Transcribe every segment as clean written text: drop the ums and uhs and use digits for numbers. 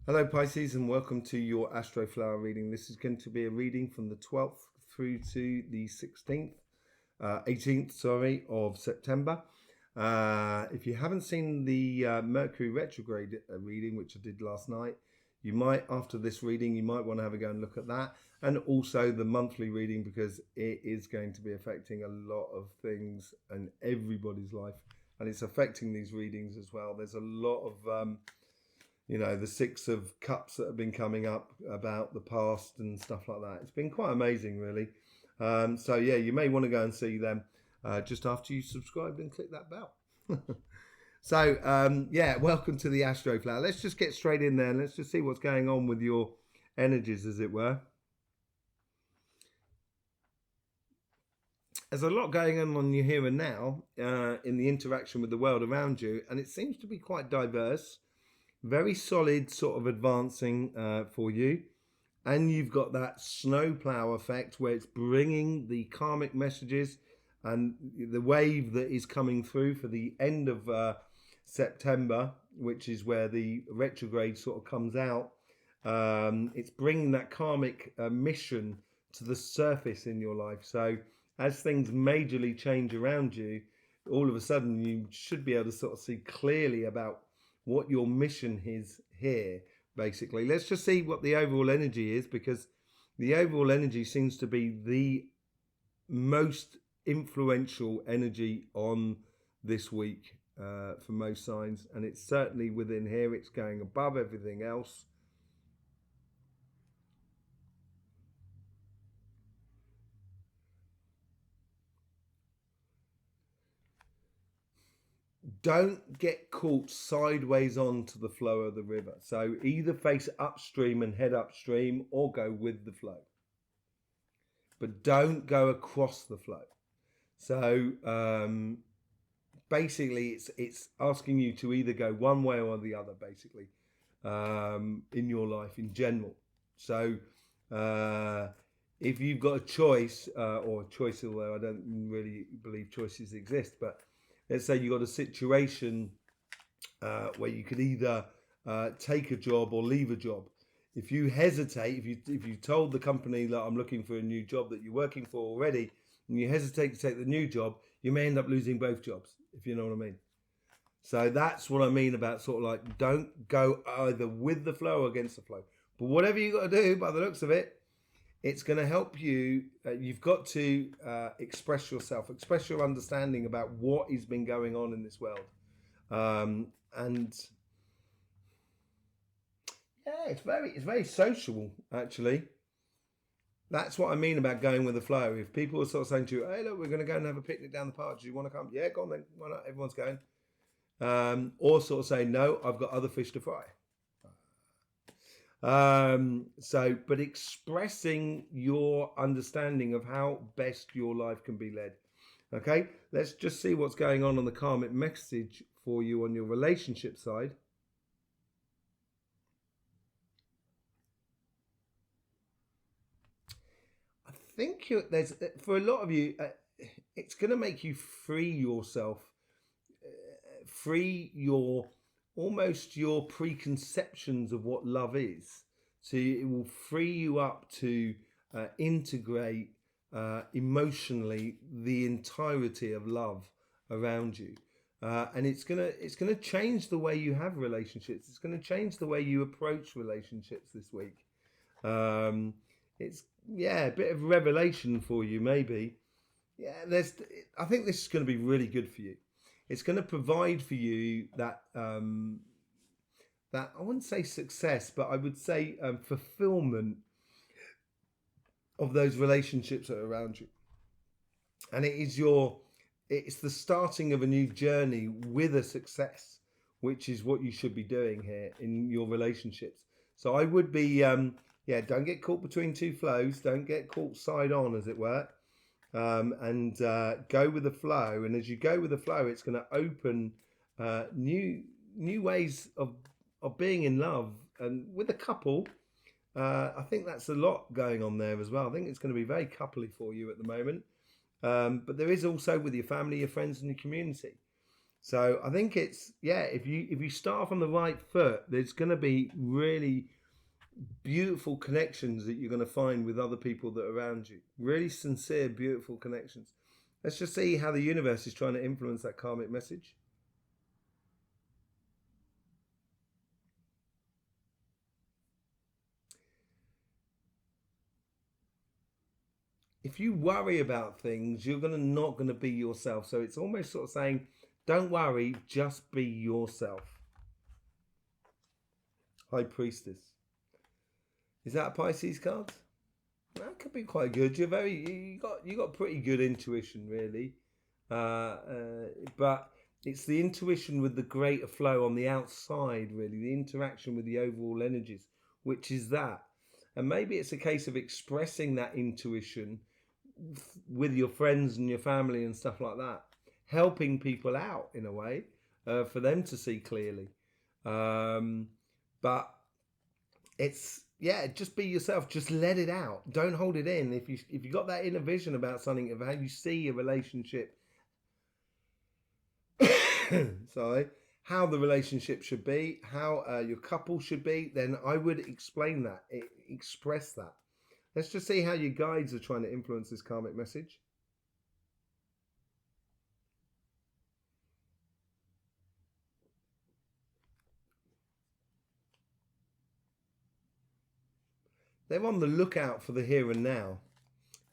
Hello Pisces, and welcome to your Astroflower reading. This is going to be a reading from the 12th through to the 18th of September. If you haven't seen the Mercury retrograde reading, which I did last night, you might, after this reading, you might want to have a go and look at that. And also the monthly reading, because it is going to be affecting a lot of things in everybody's life. And it's affecting these readings as well. There's a lot of the Six of Cups that have been coming up about the past and stuff like that. It's been quite amazing, really. So yeah, you may want to go and see them just after you subscribed and click that bell. So yeah, welcome to the Astroflower. Let's just get straight in there and let's just see what's going on with your energies, as it were. There's a lot going on you here and now in the interaction with the world around you, and it seems to be quite diverse. Very solid sort of advancing for you. And you've got that snowplow effect where it's bringing the karmic messages and the wave that is coming through for the end of September, which is where the retrograde sort of comes out. It's bringing that karmic mission to the surface in your life. So as things majorly change around you, all of a sudden you should be able to sort of see clearly about what your mission is here, basically. Let's just see what the overall energy is, because the overall energy seems to be the most influential energy on this week for most signs, and it's certainly within here. It's going above everything else. Don't get caught sideways onto the flow of the river. So either face upstream and head upstream, or go with the flow. But don't go across the flow. So basically, it's asking you to either go one way or the other, basically, in your life in general. So if you've got a choice, or a choice, although I don't really believe choices exist, but let's say you've got a situation where you could either take a job or leave a job. If you hesitate, if you told the company that I'm looking for a new job that you're working for already, and you hesitate to take the new job, you may end up losing both jobs, if you know what I mean. So that's what I mean about sort of like, don't go either with the flow or against the flow. But whatever you got to do, by the looks of it, it's going to help you. You've got to express yourself, express your understanding about what has been going on in this world. And yeah, it's very social, actually. That's what I mean about going with the flow. If people are sort of saying to you, hey, look, we're going to go and have a picnic down the park. Do you want to come? Yeah, go on then. Why not? Everyone's going. Or sort of saying, no, I've got other fish to fry. But expressing your understanding of how best your life can be led. Okay, let's just see what's going on the karmic message for you on your relationship side. I think there's, for a lot of you, it's going to make you free yourself, free your almost your preconceptions of what love is. So it will free you up to integrate emotionally the entirety of love around you. And it's gonna change the way you have relationships. It's gonna change the way you approach relationships this week. It's a bit of revelation for you, maybe. Yeah, I think this is going to be really good for you. It's going to provide for you that that I wouldn't say success, but I would say fulfillment of those relationships that are around you. And it's the starting of a new journey with a success, which is what you should be doing here in your relationships. So I would be, don't get caught between two flows. Don't get caught side on, as it were. And go with the flow. And as you go with the flow, it's going to open new ways of being in love. And with a couple, I think that's a lot going on there as well. I think it's going to be very coupley for you at the moment. But there is also with your family, your friends, and your community. So I think it's, yeah, if you start off on the right foot, there's going to be really beautiful connections that you're going to find with other people that are around you. Really sincere, beautiful connections. Let's just see how the universe is trying to influence that karmic message. If you worry about things, you're not going to be yourself. So it's almost sort of saying, don't worry, just be yourself. High Priestess. Is that a Pisces card? That could be quite good. You got pretty good intuition, really. But it's the intuition with the greater flow on the outside, really, the interaction with the overall energies, which is that. And maybe it's a case of expressing that intuition with your friends and your family and stuff like that, helping people out in a way for them to see clearly. But it's, yeah, just be yourself. Just let it out. Don't hold it in. If you got that inner vision about something, of how you see a relationship, sorry, how the relationship should be, how your couple should be, then I would explain that, express that. Let's just see how your guides are trying to influence this karmic message. They're on the lookout for the here and now,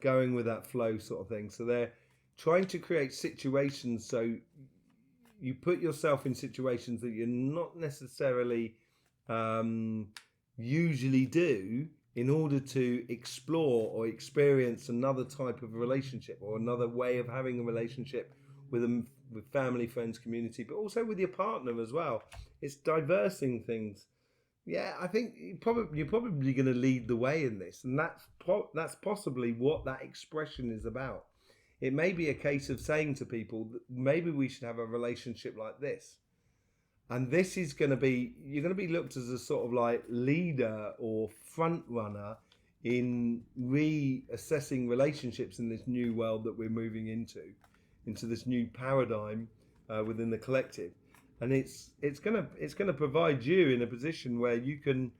going with that flow sort of thing. So they're trying to create situations so you put yourself in situations that you're not necessarily usually do, in order to explore or experience another type of relationship or another way of having a relationship with them, with family, friends, community, but also with your partner as well. It's diversing things. Yeah, I think you're probably going to lead the way in this, and that's possibly what that expression is about. It may be a case of saying to people that maybe we should have a relationship like this. And this is going to be, you're going to be looked as a sort of like leader or front runner in reassessing relationships in this new world that we're moving into this new paradigm within the collective. And it's gonna provide you in a position where you can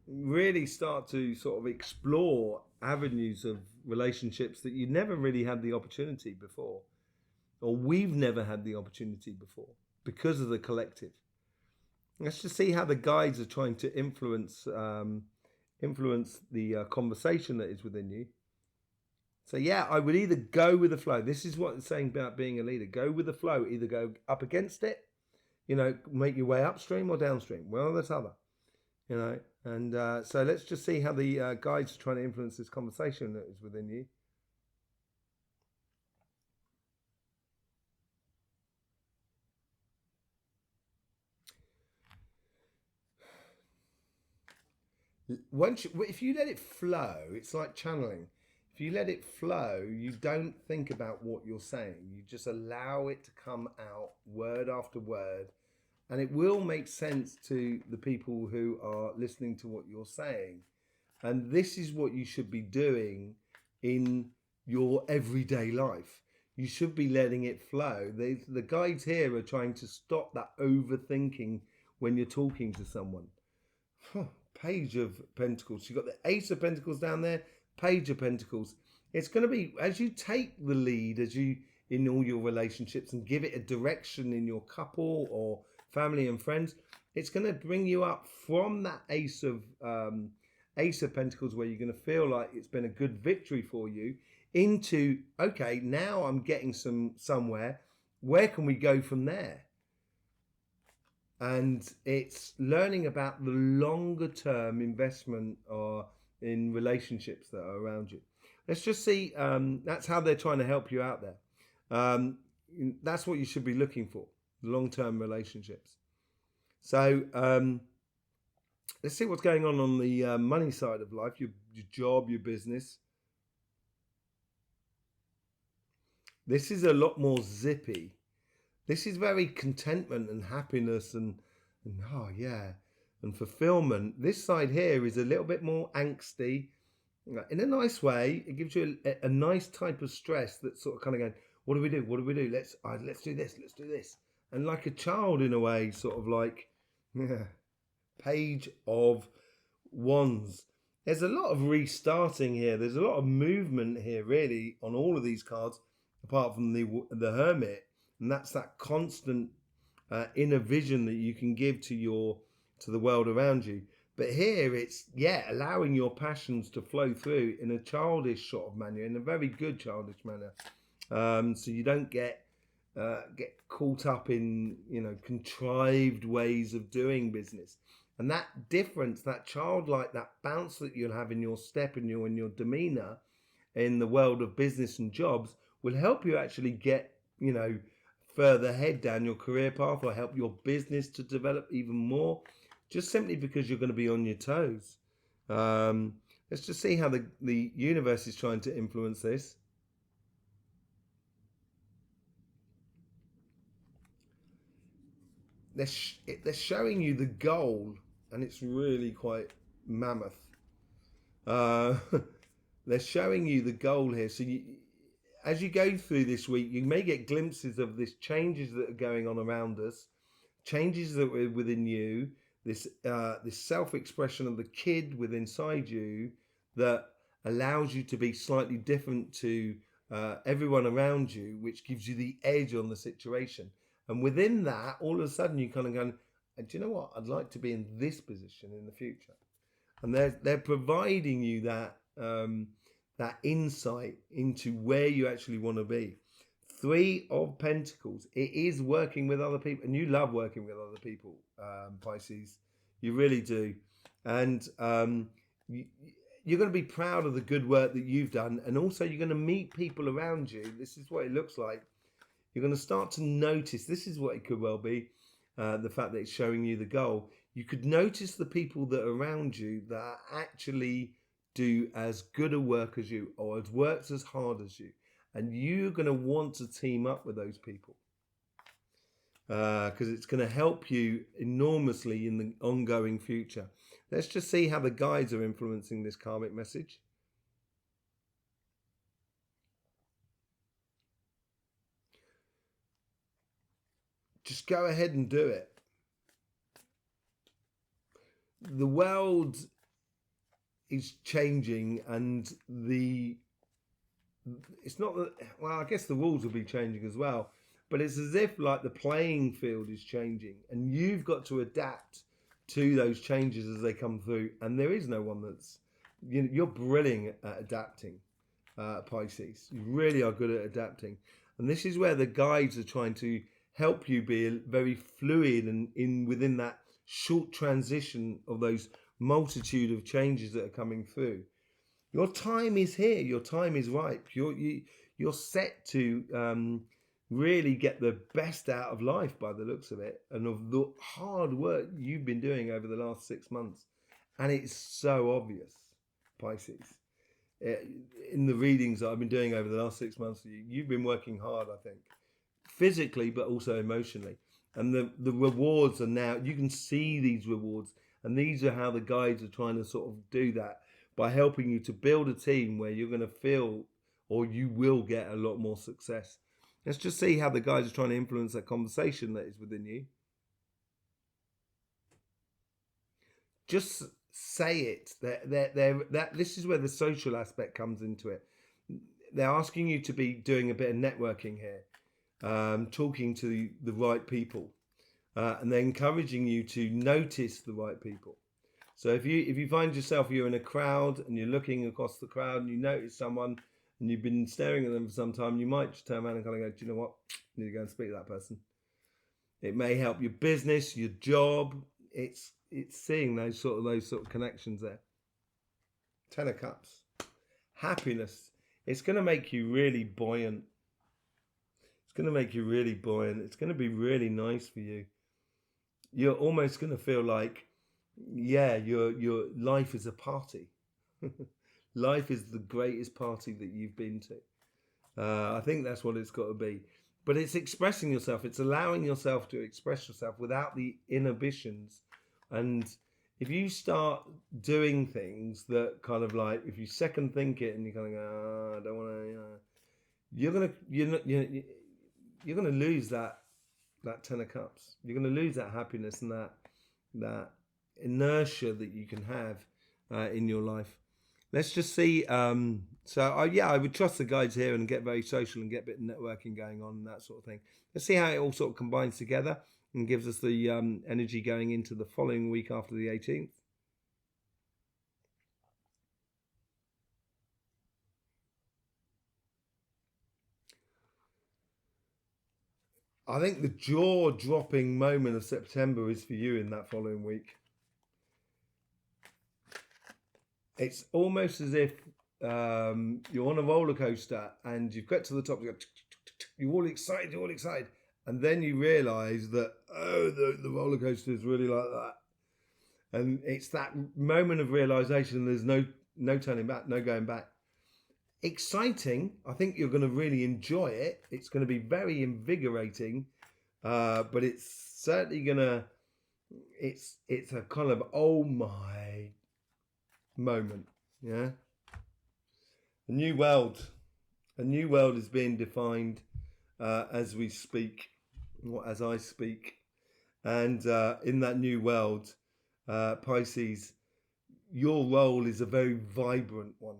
really start to sort of explore avenues of relationships that you never really had the opportunity before, or we've never had the opportunity before because of the collective. Let's just see how the guides are trying to influence the conversation that is within you. So yeah, I would either go with the flow. This is what it's saying about being a leader. Go with the flow. Either go up against it, make your way upstream or downstream. Well, that's other, And so let's just see how the guides are trying to influence this conversation that is within you. If you let it flow, it's like channeling. If you let it flow, you don't think about what you're saying. You just allow it to come out word after word, and it will make sense to the people who are listening to what you're saying. And this is what you should be doing in your everyday life. You should be letting it flow. The guides here are trying to stop that overthinking when you're talking to someone. Page of Pentacles. You've got the Ace of Pentacles down there, Page of Pentacles. It's going to be, as you take the lead, in all your relationships, and give it a direction in your couple or family and friends, it's going to bring you up from that Ace of Pentacles, where you're going to feel like it's been a good victory for you, into, okay, now I'm getting somewhere. Where can we go from there? And it's learning about the longer term investment or in relationships that are around you. Let's just see. That's how they're trying to help you out there. That's what you should be looking for, long term relationships. So let's see what's going on the money side of life, your job, your business. This is a lot more zippy. This is very contentment and happiness and oh yeah, and fulfillment. This side here is a little bit more angsty, in a nice way. It gives you a nice type of stress that's sort of kind of going, what do we do? What do we do? Let's do this. Let's do this. and like a child in a way, sort of like, yeah, Page of Wands. There's a lot of restarting here. There's a lot of movement here, really, on all of these cards, apart from the Hermit, and that's that constant inner vision that you can give to the world around you. But here it's, allowing your passions to flow through in a childish sort of manner, in a very good childish manner, so you don't get caught up in contrived ways of doing business. And that difference, that childlike, that bounce that you'll have in your step and in your demeanor in the world of business and jobs will help you actually get further ahead down your career path, or help your business to develop even more, just simply because you're going to be on your toes. Let's just see how the universe is trying to influence this. They're showing you the goal, and it's really quite mammoth. They're showing you the goal here. So as you go through this week, you may get glimpses of this changes that are going on around us, changes that are within you, this self-expression of the kid within inside you that allows you to be slightly different to everyone around you, which gives you the edge on the situation. And within that, all of a sudden, you kind of go, do you know what? I'd like to be in this position in the future. And they're providing you that that insight into where you actually want to be. 3 of Pentacles. It is working with other people, and you love working with other people, Pisces. You really do. And you're going to be proud of the good work that you've done, and also you're going to meet people around you. This is what it looks like. You're going to start to notice, this is what it could well be, the fact that it's showing you the goal. You could notice the people that are around you that actually do as good a work as you, or has worked as hard as you. And you're going to want to team up with those people, because it's going to help you enormously in the ongoing future. Let's just see how the guides are influencing this karmic message. Just go ahead and do it. The world is changing, and it's not that, well, I guess the rules will be changing as well, but it's as if like the playing field is changing, and you've got to adapt to those changes as they come through. And there is no one that's, you're brilliant at adapting, Pisces. You really are good at adapting. And this is where the guides are trying to help you be very fluid and within that short transition of those multitude of changes that are coming through. Your time is here. Your time is ripe. You're set to really get the best out of life by the looks of it, and of the hard work you've been doing over the last 6 months. And it's so obvious, Pisces. In the readings that I've been doing over the last 6 months, you've been working hard, I think, physically, but also emotionally. And the rewards are now, you can see these rewards. And these are how the guides are trying to sort of do that, by helping you to build a team where you're going to feel, or you will get a lot more success. Let's just see how the guides are trying to influence that conversation that is within you. Just say it. This is where the social aspect comes into it. They're asking you to be doing a bit of networking here, talking to the right people, and they're encouraging you to notice the right people. So if you find yourself, you're in a crowd and you're looking across the crowd and you notice someone and you've been staring at them for some time, you might just turn around and kind of go, do you know what? I need to go and speak to that person. It may help your business, your job. It's seeing those sort of connections there. 10 of Cups. Happiness. It's going to make you really buoyant. It's going to make you really buoyant. It's going to be really nice for you. You're almost going to feel like, your life is a party. Life is the greatest party that you've been to. I think that's what it's got to be. But it's expressing yourself. It's allowing yourself to express yourself without the inhibitions. And if you start doing things that kind of like, if you second think it and you kind of go, I don't want to, you're gonna lose that that Ten of Cups. You're going to lose that happiness and that inertia that you can have in your life. Let's just see. I would trust the guides here and get very social and get a bit of networking going on and that sort of thing. Let's see how it all sort of combines together and gives us the energy going into the following week after the 18th. I think the jaw-dropping moment of September is for you in that following week. It's almost as if you're on a roller coaster and you've got to the top, you're all excited, and then you realise that, the roller coaster is really like that. And it's that moment of realisation, there's no turning back, no going back. Exciting. I think you're going to really enjoy it. It's going to be very invigorating, but it's certainly going to, it's a kind of, oh my moment. Yeah. A new world is being defined as we speak, or as I speak. And in that new world, Pisces, your role is a very vibrant one.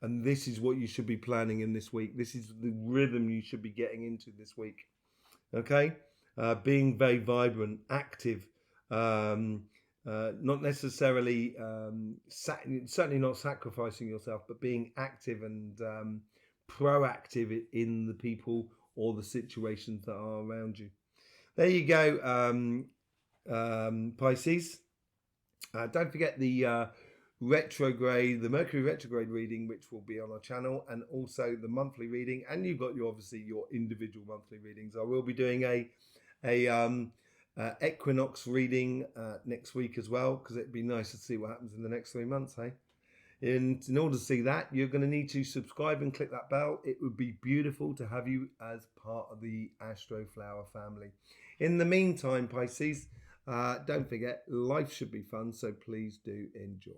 And this is what you should be planning in this week. This is the rhythm you should be getting into this week. Okay? Being very vibrant, active, not necessarily, certainly not sacrificing yourself, but being active and proactive in the people or the situations that are around you. There you go, Pisces. Don't forget the Mercury retrograde reading, which will be on our channel, and also the monthly reading. And you've got obviously your individual monthly readings. I will be doing a equinox reading next week as well, because it'd be nice to see what happens in the next 3 months, hey? And in order to see that, you're going to need to subscribe and click that bell. It would be beautiful to have you as part of the Astroflower family. In the meantime, Pisces, don't forget, life should be fun, so please do enjoy.